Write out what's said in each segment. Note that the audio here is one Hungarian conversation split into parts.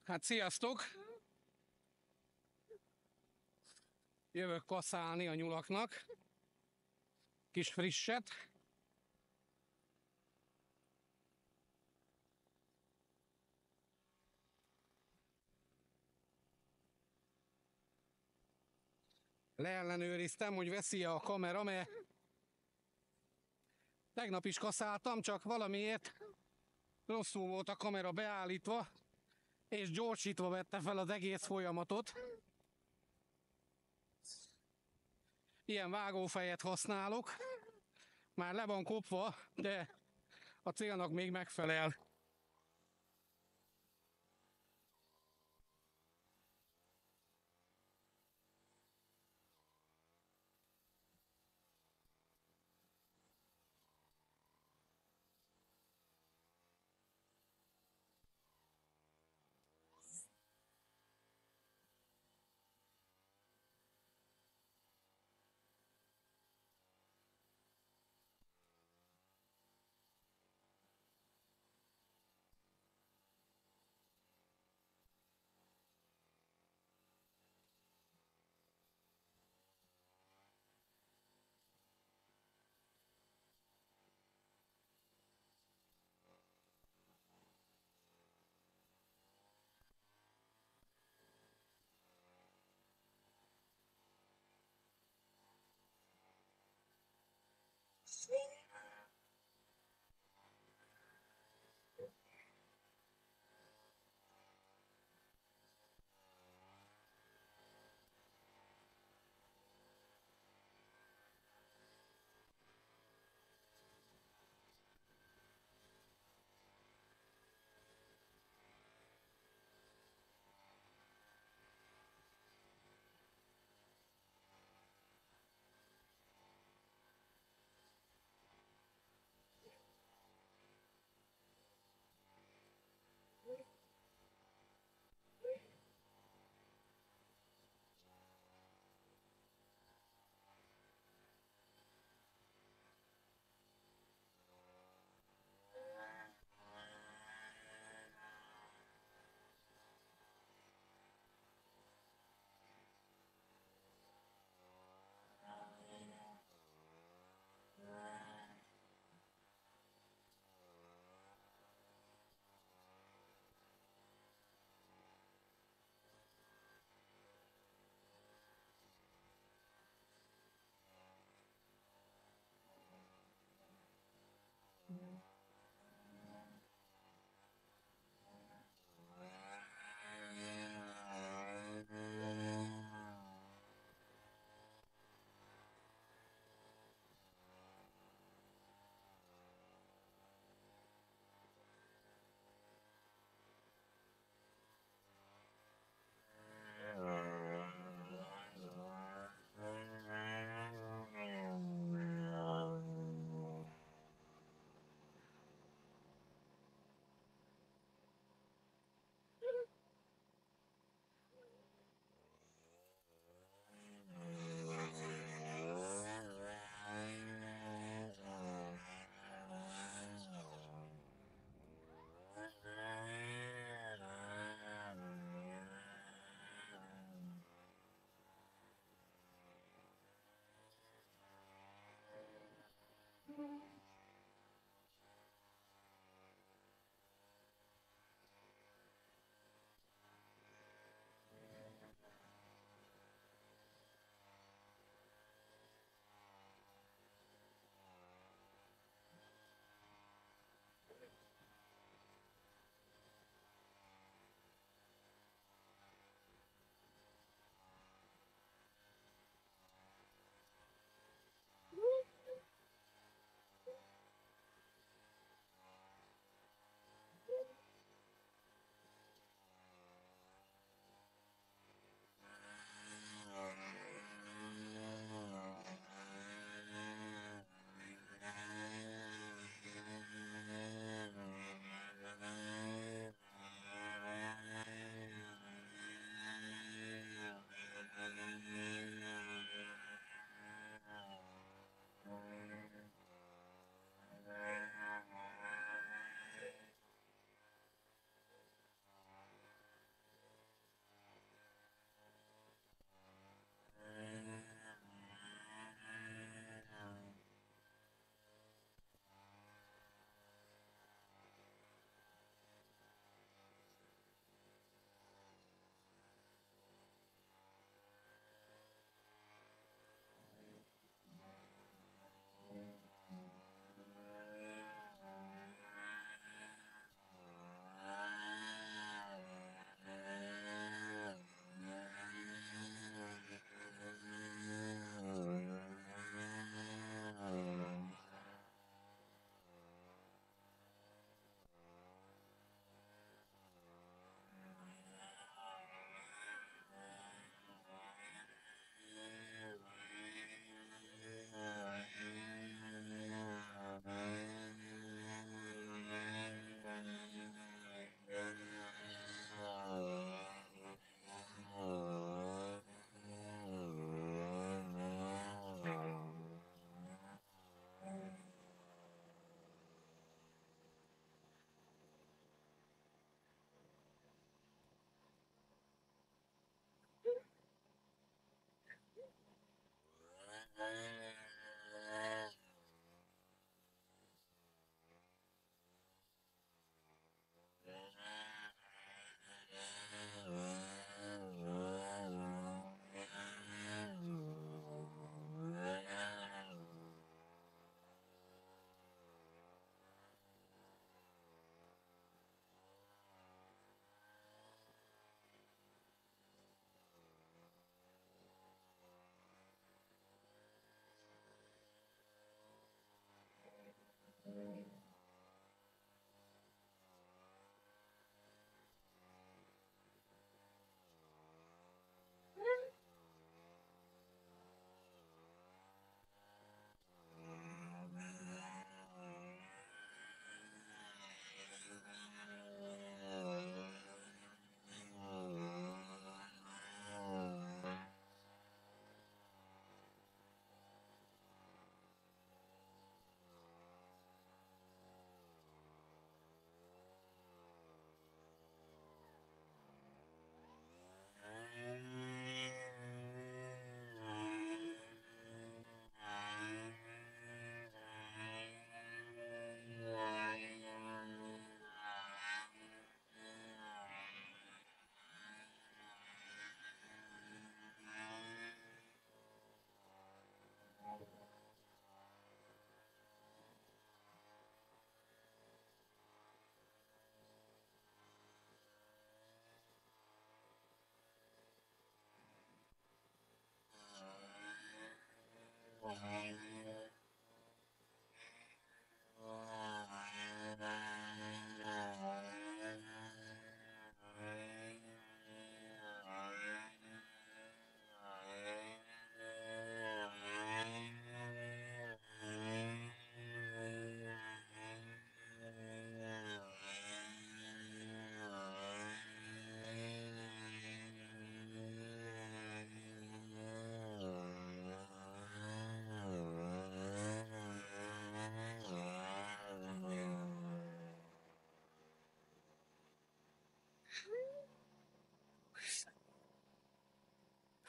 Hát sziasztok! Jövök kaszálni a nyulaknak. Kis frisset. Leellenőriztem, hogy veszi a kamera, mert tegnap is kaszáltam, csak valamiért rosszul volt a kamera beállítva, és gyorsítva vette fel az egész folyamatot. Ilyen vágófejet használok. Már le van kopva, de a célnak még megfelel.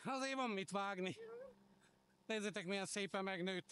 Azért van mit vágni. Nézzétek, milyen szépen megnőtt.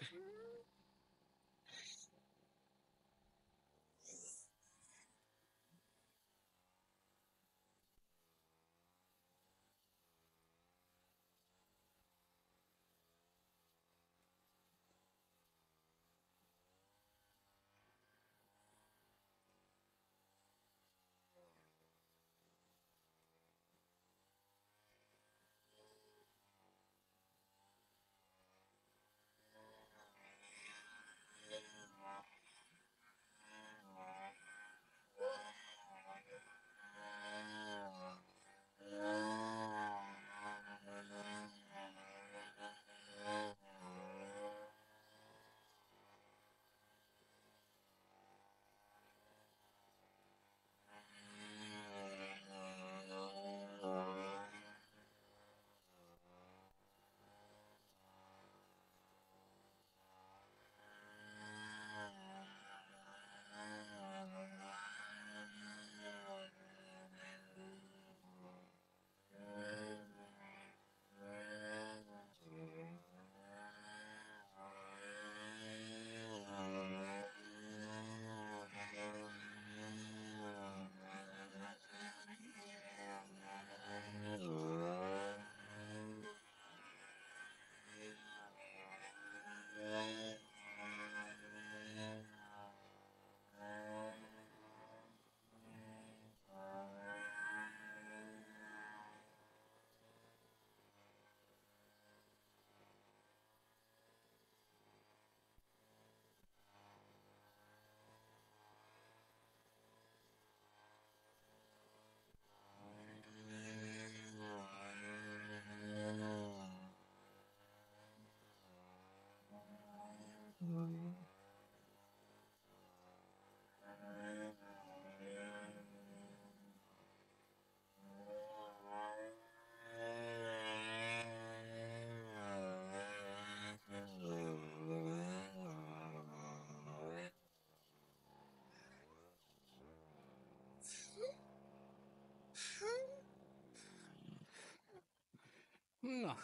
Na,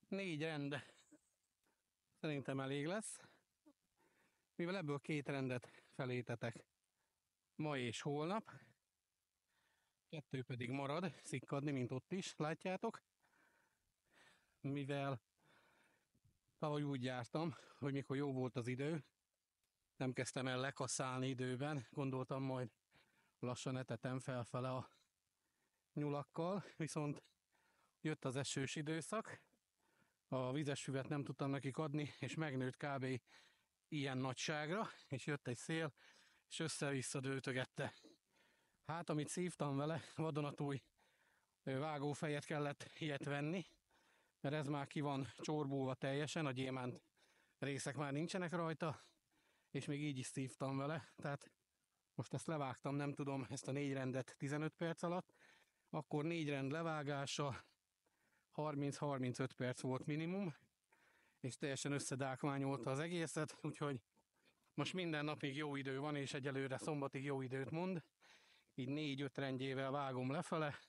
4 rend szerintem elég lesz, mivel ebből 2 rendet felétetek ma és holnap, 2 pedig marad szikkadni, mint ott is, látjátok, mivel tavaly úgy jártam, hogy mikor jó volt az idő, nem kezdtem el lekasszálni időben, gondoltam majd lassan etetem felfele a nyulakkal, viszont jött az esős időszak, a vizes füvet nem tudtam nekik adni, és megnőtt kb. Ilyen nagyságra, és jött egy szél, és össze-vissza dőtögette. Hát, amit szívtam vele, vadonatúj vágófejet kellett ilyet venni, mert ez már ki van csorbulva teljesen, a gyémánt részek már nincsenek rajta, és még így is szívtam vele, tehát most ezt levágtam, nem tudom, ezt a 4 rendet 15 perc alatt, akkor 4 rend levágása 30-35 perc volt minimum, és teljesen összedákmányolta az egészet, úgyhogy most minden napig jó idő van, és egyelőre szombatig jó időt mond, így 4-5 rendjével vágom lefele,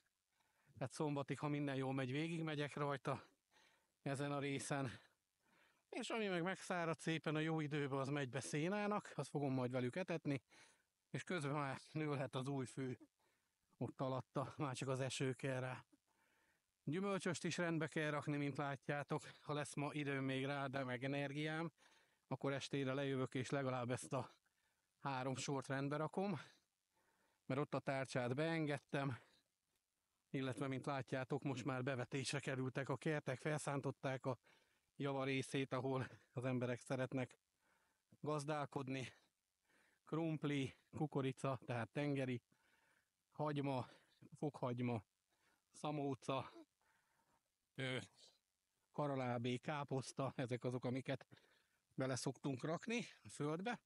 tehát szombatig, ha minden jól megy, végigmegyek rajta ezen a részen, és ami meg megszárad szépen a jó időben, az megy be szénának, azt fogom majd velük etetni, és közben már nőlhet az új fű ott alatta, már csak az eső kell rá. Gyümölcsöst is rendbe kell rakni, mint látjátok, ha lesz ma időm még rá, de meg energiám, akkor estére lejövök, és legalább ezt a 3 sort rendbe rakom, mert ott a tárcsát beengedtem, illetve, mint látjátok, most már bevetésre kerültek a kertek, felszántották a javarészét, ahol az emberek szeretnek gazdálkodni. Krumpli, kukorica, tehát tengeri, hagyma, fokhagyma, szamóca, karalábé, káposzta, ezek azok, amiket bele szoktunk rakni a földbe.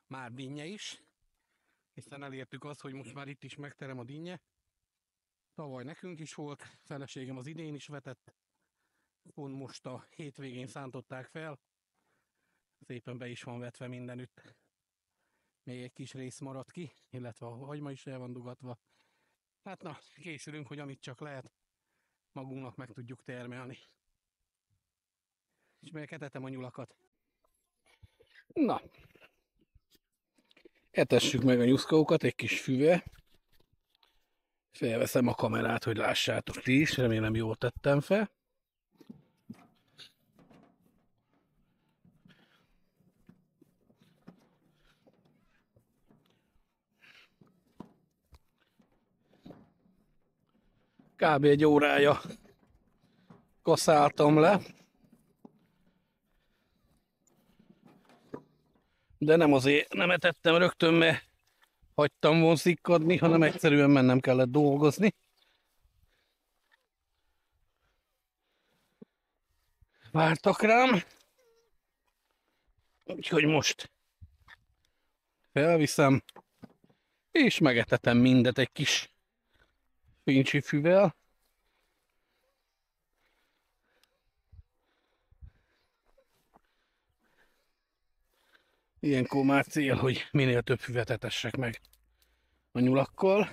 Már dinnye is, hiszen elértük azt, hogy most már itt is megterem a dinnye. Tavaly nekünk is volt, feleségem az idén is vetett, pont most a hétvégén szántották fel, szépen be is van vetve mindenütt. Még egy kis rész maradt ki, illetve a hagyma is el van dugatva. Hát na, készülünk, hogy amit csak lehet, magunknak meg tudjuk termelni. És megketetem a nyulakat. Na, etessük meg a nyuszkókat egy kis füve. Felveszem a kamerát, hogy lássátok ti is, remélem jól tettem fel. Kb. Egy órája kaszáltam le. De nem azért nem etettem rögtön, mert hagytam volna szikkadni, hanem egyszerűen mennem kellett dolgozni. Vártak rám. Úgyhogy most felviszem, és megetetem mindet egy kis fincsi füvel. Ilyenkor már cél, hogy minél több füvet etessek meg a nyulakkal.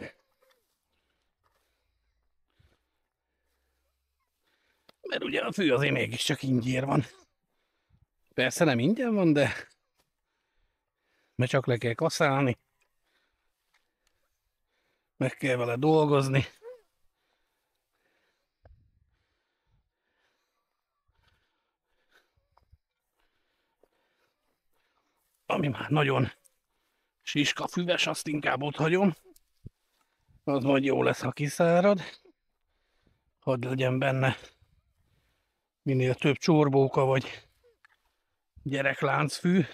Mert ugye a fű azért mégiscsak ingyér van. Persze nem ingyen van, de mert csak le kell kaszálni. Meg kell vele dolgozni. Ami már nagyon siskafüves, azt inkább ott hagyom. Az majd jó lesz, ha kiszárad. Hadd legyen benne minél több csorbóka vagy gyerekláncfű.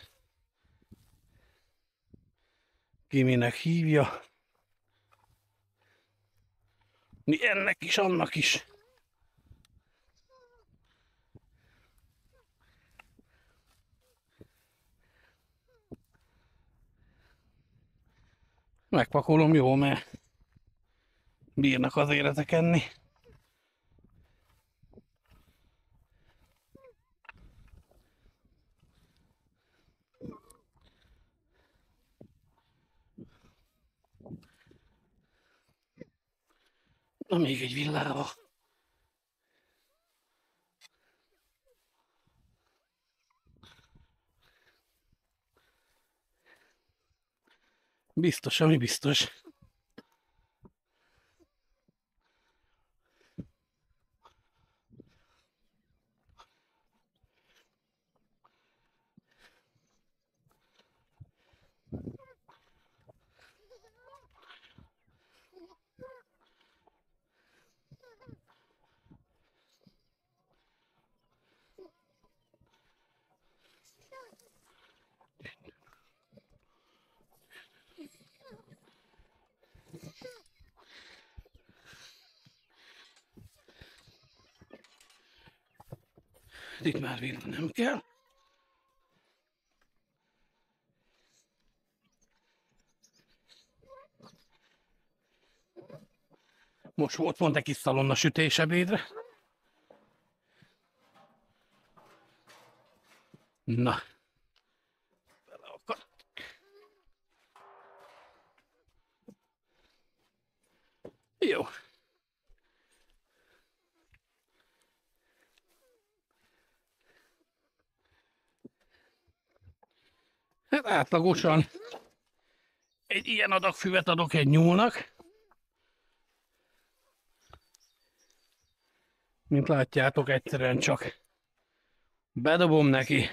Ki minek hívja. Mi ennek is, annak is. Megpakolom jó, mert bírnak azért ezek enni. Na, még egy villába. Biztos, ami biztos. Itt már villa nem kell. Most volt pont egy kis szalonna sütés ebédre. Na. Beleakadt. Jó. Hát átlagosan egy ilyen adag füvet adok egy nyúlnak. Mint látjátok, egyszerűen csak bedobom neki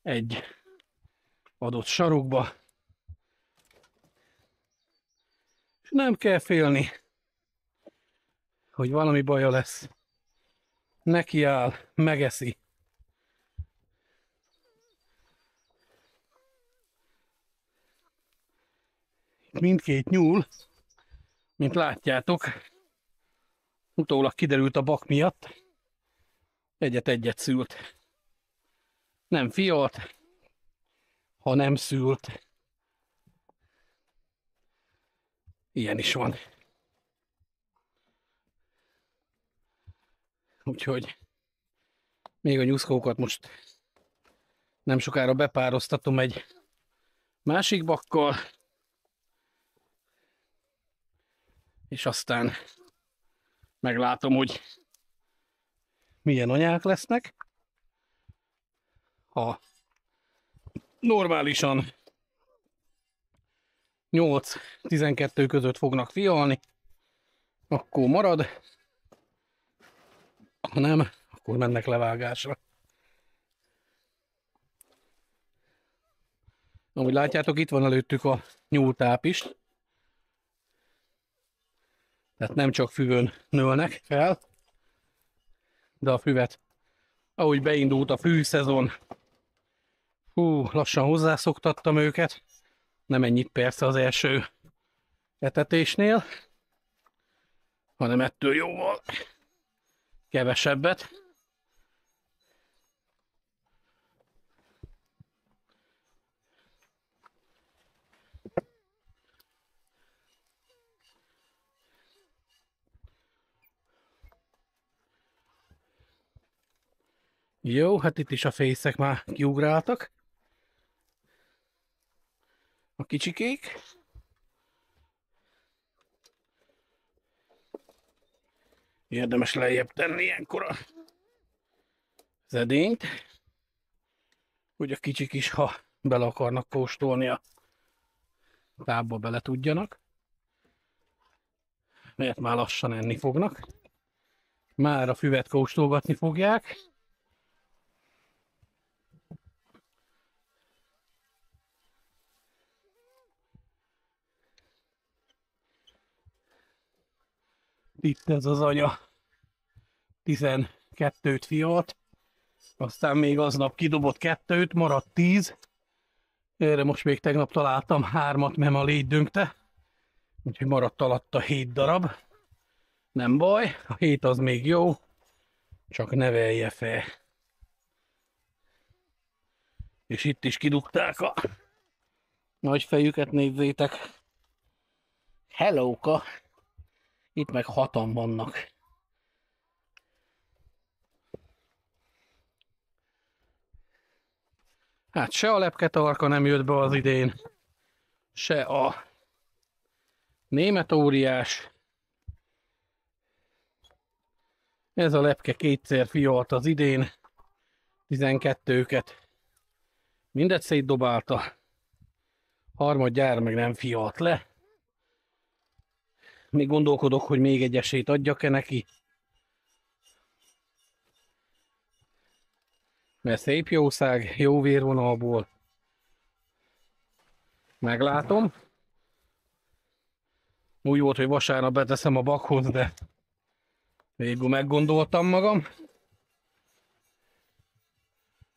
egy adott sarokba. És nem kell félni, hogy valami baja lesz. Nekiáll, megeszi. Mindkét nyúl, mint látjátok, utólag kiderült a bak miatt, egyet-egyet szült. Nem fialt, hanem szült. Ilyen is van. Úgyhogy még a nyuszkókat most nem sokára bepároztatom egy másik bakkal, és aztán Meglátom, hogy milyen anyák lesznek. Ha normálisan 8-12 között fognak fialni, akkor marad. Ha nem, akkor mennek levágásra. Ahogy látjátok, itt van előttük a nyúltáp is. Tehát nem csak füvön nőlnek fel, de a füvet, ahogy beindult a fűszezon, lassan hozzászoktattam őket. Nem ennyit persze az első etetésnél, hanem ettől jóval kevesebbet. Jó, hát itt is a fészek már kiugráltak. A kicsikék. Érdemes lejjebb tenni ilyenkor az edényt, hogy a kicsik is, ha bele akarnak kóstolni a tábba, bele tudjanak. Mert már lassan enni fognak. Már a füvet kóstolgatni fogják. Itt ez az anya 12-t fialt, aztán még aznap kidobott 2-t, maradt 10. Erre most még tegnap találtam 3-at, mert a légy döngte. Úgyhogy maradt alatta 7 darab. Nem baj, a 7 az még jó, csak nevelje fel. És itt is kidugták a nagy fejüket, nézzétek. Hellóka! Itt meg 6-an vannak. Hát se a lepketarka nem jött be az idén, se a német óriás. Ez a lepke 2-szer fialt az idén, 12-ket. Mindet szétdobálta, harmadjára meg nem fialt le. Még gondolkodok, hogy még egy esélyt adjak-e neki. Mert szép jószág, jó vérvonalból. Meglátom. Úgy volt, hogy vasárnap beteszem a bakhoz, de végül meggondoltam magam.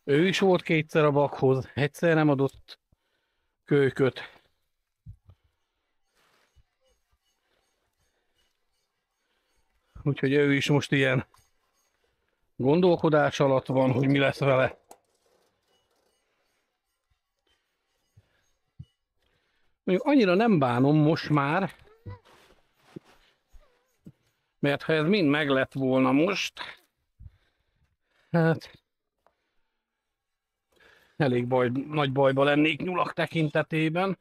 Ő is volt 2-szer a bakhoz, egyszer nem adott kölyköt. Úgyhogy ő is most ilyen gondolkodás alatt van, hogy mi lesz vele. Mondjuk annyira nem bánom most már, mert ha ez mind meg lett volna most, hát elég nagy bajba lennék nyulak tekintetében.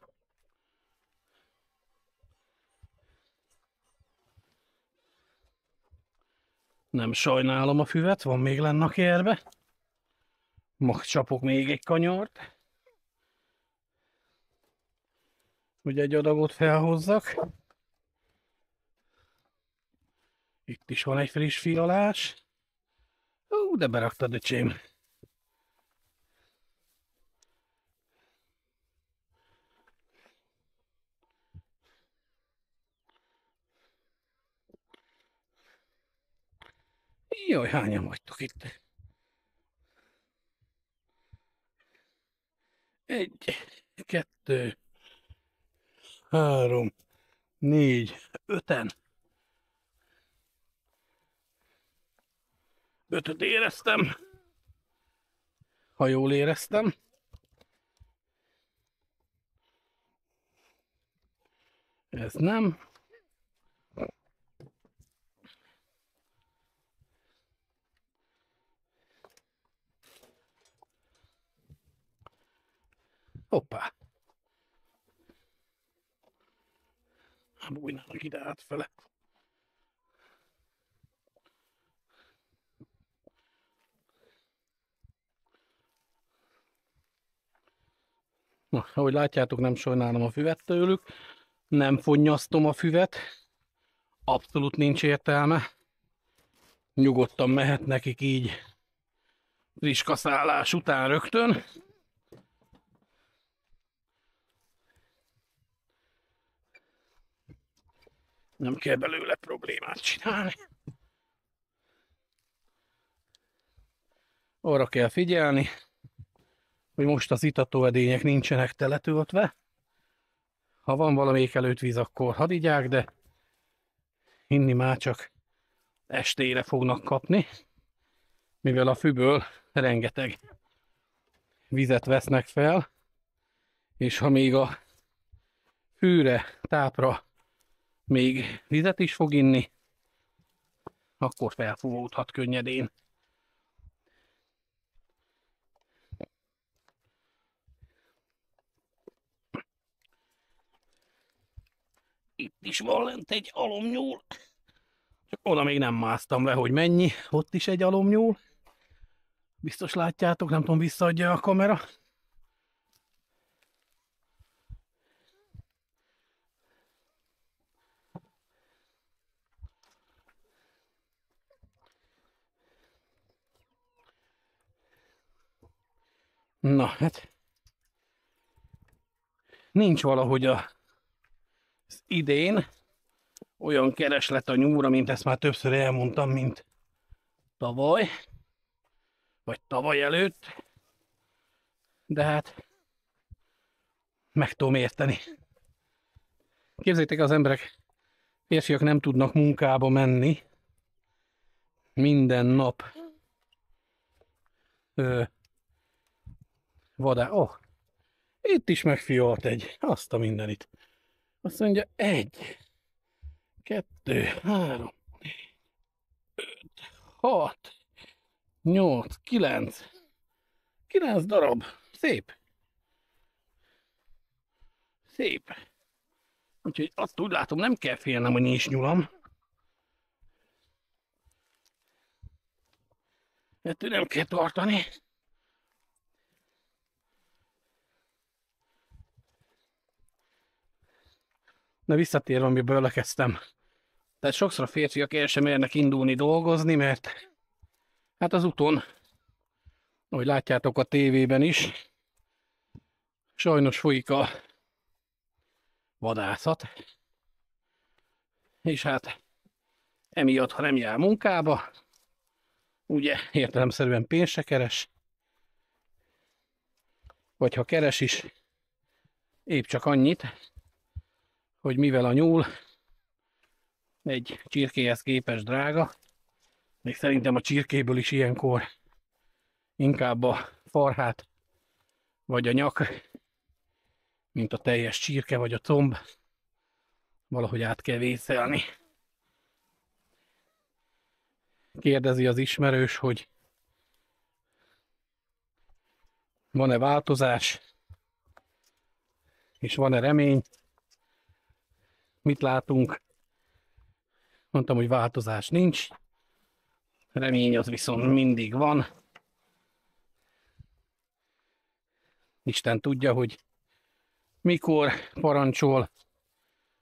Nem sajnálom a füvet, van még lenne a kerbe. Mag csapok még egy kanyart, hogy egy adagot felhozzak. Itt is van egy friss fialás. De beraktad, öcsém. Jaj, hányan vagytok itt? 1, 2, 3, 4, 5-en. 5-öt éreztem. Ha jól éreztem. Ez nem. Hoppá. Bújnának ide átfele. ahogy látjátok, nem sajnálom a füvet tőlük, nem fonnyasztom a füvet, abszolút nincs értelme. Nyugodtan mehet nekik így friss kaszálás után rögtön. Nem kell belőle problémát csinálni. Arra kell figyelni, hogy most az itatóedények nincsenek teletöltve. Ha van valami ékelőt víz, akkor hadd igyák, de inni már csak estére fognak kapni, mivel a fűből rengeteg vizet vesznek fel, és ha még a fűre, tápra még vizet is fog inni, akkor felfúvódhat könnyedén. Itt is van lent egy alomnyúl. Csak oda még nem másztam le, hogy mennyi. Ott is egy alomnyúl. Biztos látjátok, nem tudom, visszaadja a kamera. Na, hát nincs valahogy az idén olyan kereslet a nyúlra, mint ezt már többször elmondtam, mint tavaly, vagy tavaly előtt, de hát meg tudom érteni. Képzeljétek, az emberek, férfiak nem tudnak munkába menni minden nap. Itt is megfiolt egy, azt a mindenit. Azt mondja, 1, 2, 3, 5, 6, 8, 9. 9 darab. Szép. Szép. Úgyhogy azt úgy látom, nem kell félnem, hogy nincs nyulam. Ettől nem kell tartani. De visszatérve, amiből lekezdtem. Tehát sokszor a férfiak el sem mernek indulni dolgozni, mert hát az úton, ahogy látjátok a tévében is, sajnos folyik a vadászat. És hát emiatt, ha nem jár munkába, ugye értelemszerűen pénzt se keres, vagy ha keres is, épp csak annyit, hogy mivel a nyúl egy csirkéhez képest drága, még szerintem a csirkéből is ilyenkor inkább a farhát vagy a nyak, mint a teljes csirke vagy a comb, valahogy át kell vészelni. Kérdezi az ismerős, hogy van-e változás, és van-e remény. Mit látunk? Mondtam, hogy változás nincs. Remény az viszont mindig van. Isten tudja, hogy mikor parancsol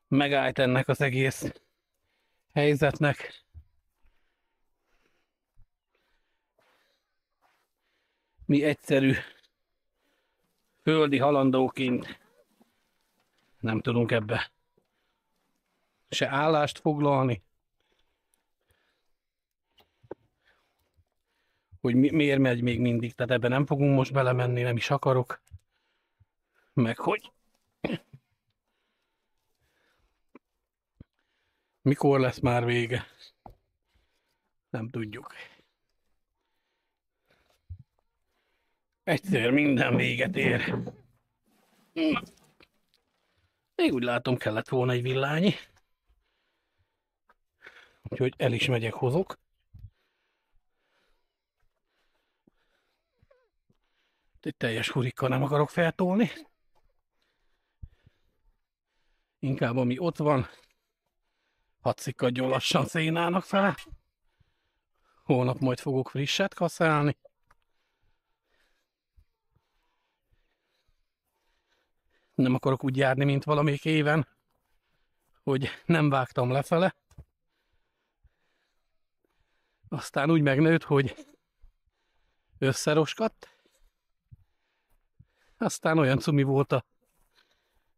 megállt ennek az egész helyzetnek. Mi egyszerű földi halandóként nem tudunk ebbe se állást foglalni, hogy miért megy még mindig, tehát ebbe nem fogunk most belemenni, nem is akarok, meg hogy mikor lesz már vége, nem tudjuk. Egyszer minden véget ér. Még úgy látom, kellett volna egy villányi. Úgyhogy el is megyek, hozok. Egy teljes hurikkal nem akarok feltolni. Inkább ami ott van, hadd szikkadjon lassan szénának fele. Holnap majd fogok frisset kaszálni. Nem akarok úgy járni, mint valamelyik éven, hogy nem vágtam lefele. Aztán úgy megnőtt, hogy összeroskadt. Aztán olyan cumi volt a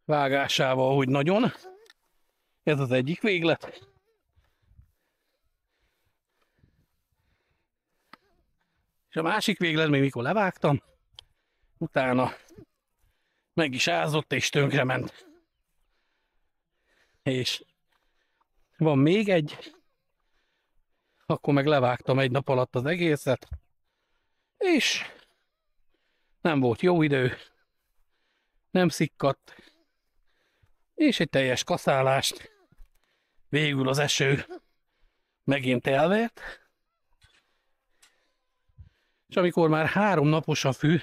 vágásával, hogy nagyon. Ez az egyik véglet. És a másik véglet, még mikor levágtam, utána meg is ázott és tönkrement. És van még egy, akkor meg levágtam egy nap alatt az egészet, és nem volt jó idő, nem szikkadt, és egy teljes kaszálást végül az eső megint elvert, és amikor már 3 napos a fű,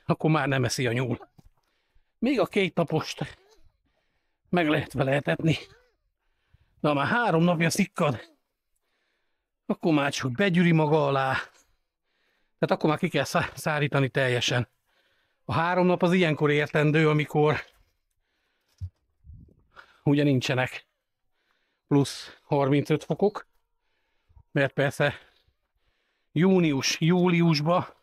akkor már nem eszi a nyúl. Még a 2 napost meg lehet vele etetni, de ha már 3 napja szikkad, akkor már csak begyűri maga alá, tehát akkor már ki kell szárítani teljesen. A 3 nap az ilyenkor értendő, amikor ugye nincsenek plusz 35 fokok, mert persze június-júliusban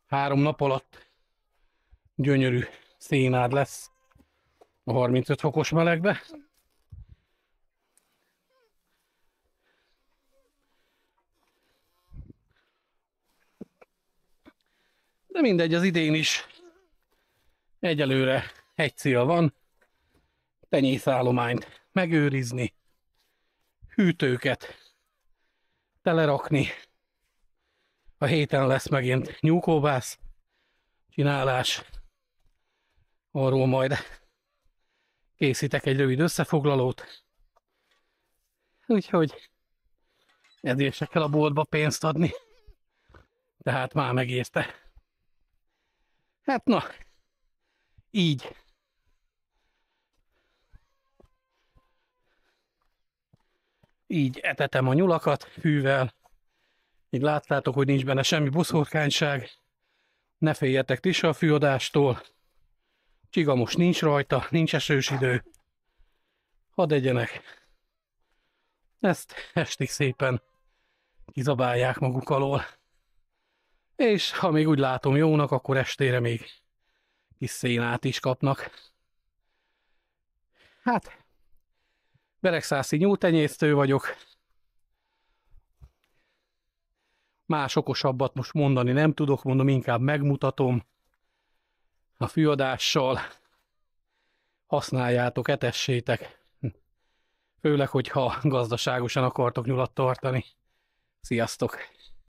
3 nap alatt gyönyörű szénád lesz a 35 fokos melegbe. De mindegy, az idén is egyelőre egy cél van, tenyészállományt megőrizni, hűtőket telerakni. A héten lesz megint nyúlkóbász csinálás, arról majd készítek egy rövid összefoglalót. Úgyhogy ezért se kell a boltba pénzt adni, tehát már megérte. Hát na, így. Így etetem a nyulakat fűvel. Így láttátok, hogy nincs benne semmi boszorkányság. Ne féljetek ti se a fűadástól. Csiga most nincs rajta, nincs esős idő. Hadd egyenek. Ezt estig szépen kizabálják maguk alól. És ha még úgy látom jónak, akkor estére még kis szénát is kapnak. Hát, beregszászi nyúltenyésztő vagyok. Más okosabbat most mondani nem tudok, mondom, inkább megmutatom. A fűadással használjátok, etessétek. Főleg, hogyha gazdaságosan akartok nyulat tartani. Sziasztok!